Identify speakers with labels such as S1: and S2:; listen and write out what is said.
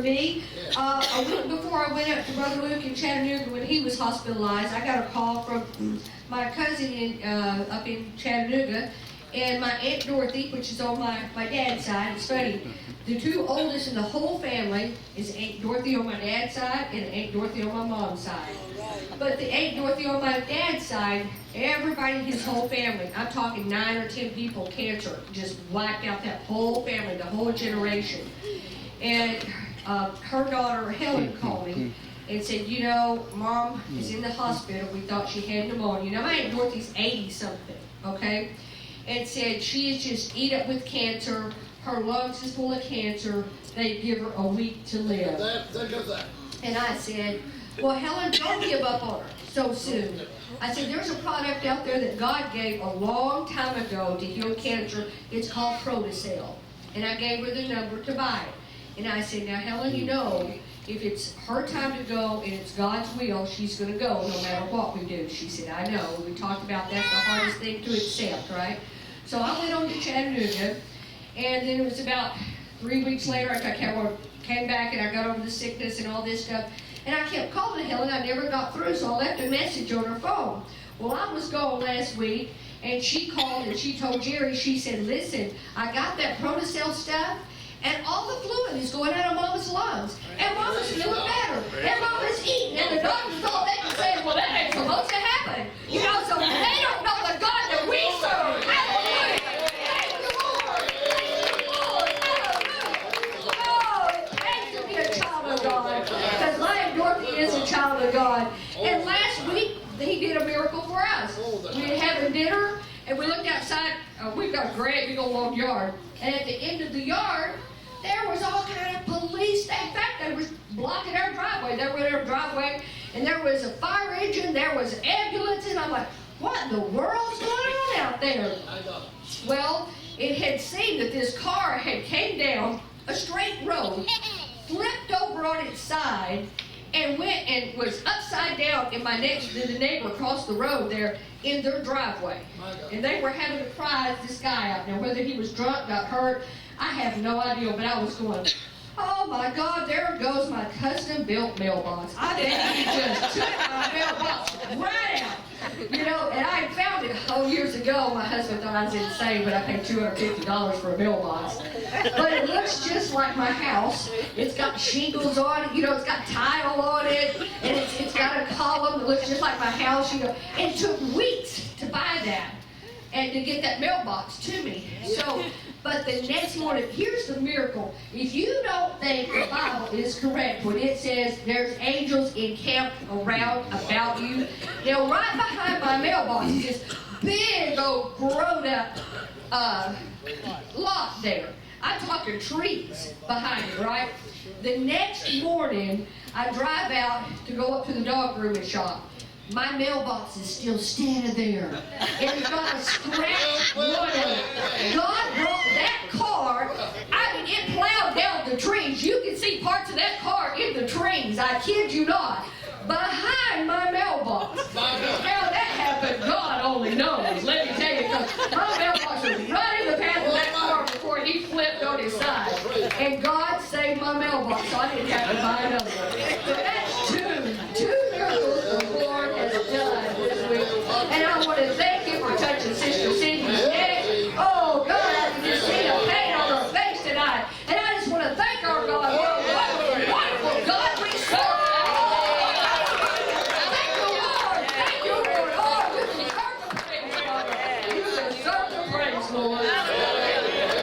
S1: me. A week before I went up to Brother Luke in Chattanooga when he was hospitalized, I got a call from my cousin up in Chattanooga, and my Aunt Dorothy, which is on my dad's side. It's funny. The two oldest in the whole family is Aunt Dorothy on my dad's side and Aunt Dorothy on my mom's side. But the Aunt Dorothy on my dad's side, everybody in his whole family, I'm talking 9 or 10 people, cancer, just wiped out that whole family, the whole generation. And her daughter Helen called me and said, you know, Mom is in the hospital. We thought she had pneumonia. You know, my Aunt Dorothy's 80-something, okay? And said she is just eat up with cancer. Her lungs is full of cancer. They give her a week to live. And I said, well, Helen, don't give up on her so soon. I said, there's a product out there that God gave a long time ago to heal cancer. It's called Protocell. And I gave her the number to buy it. And I said, now, Helen, you know, if it's her time to go and it's God's will, she's going to go no matter what we do. She said, I know. We talked about that's the hardest thing to accept, right? So I went on to Chattanooga, and then it was about 3 weeks later, I came back and I got over the sickness and all this stuff. And I kept calling Helen. I never got through, so I left a message on her phone. Well, I was gone last week, and she called and she told Jerry, she said, listen, I got that Protocell stuff, and all the fluid is going out of Mama's lungs. And Mama's feeling better. And Mama's eating. And the doctors thought they could say, well, that ain't supposed to happen. You know, so they don't know the God that we serve. Hallelujah. Thank the Lord. Thank the Lord. Hallelujah. Oh, it pays to be a child of God. Because my Aunt Dorothy is a child of God. And last week, he did a miracle for us. We were having dinner, and we looked outside. We've got a great big old long yard. And at the end of the yard, there was all kind of police. In fact, they were blocking our driveway. They were in our driveway, and there was a fire engine. There was an ambulance, and I'm like, what in the world's going on out there? Well, it had seemed that this car had came down a straight road, flipped over on its side, and went and was upside down in the neighbor across the road there in their driveway. And they were having to prize this guy out. Now, whether he was drunk, got hurt, I have no idea, but I was going, oh my God, there goes my custom-built mailbox. I think he just took my mailbox right out. You know, and I found it years ago. My husband thought I was insane, but I paid $250 for a mailbox. But it looks just like my house. It's got shingles on it, you know, it's got tile on it, and it's got a column that looks just like my house, you know. It took weeks to buy that and to get that mailbox to me. So, but the next morning, here's the miracle. If you don't think the Bible is correct when it says there's angels encamped around about you, now right behind my mailbox is this big old grown up lot there. I'm talking trees behind it, right? The next morning, I drive out to go up to the dog grooming shop. My mailbox is still standing there. And it's got a scratch one of it. God brought that car. I mean, it plowed down the trees. You can see parts of that car in the trees. I kid you not. Behind my mailbox. How that happened, God only knows. Let me tell you, because my mailbox was right in the path of that car before he flipped on his side. And God saved my mailbox, so I didn't have to buy another one.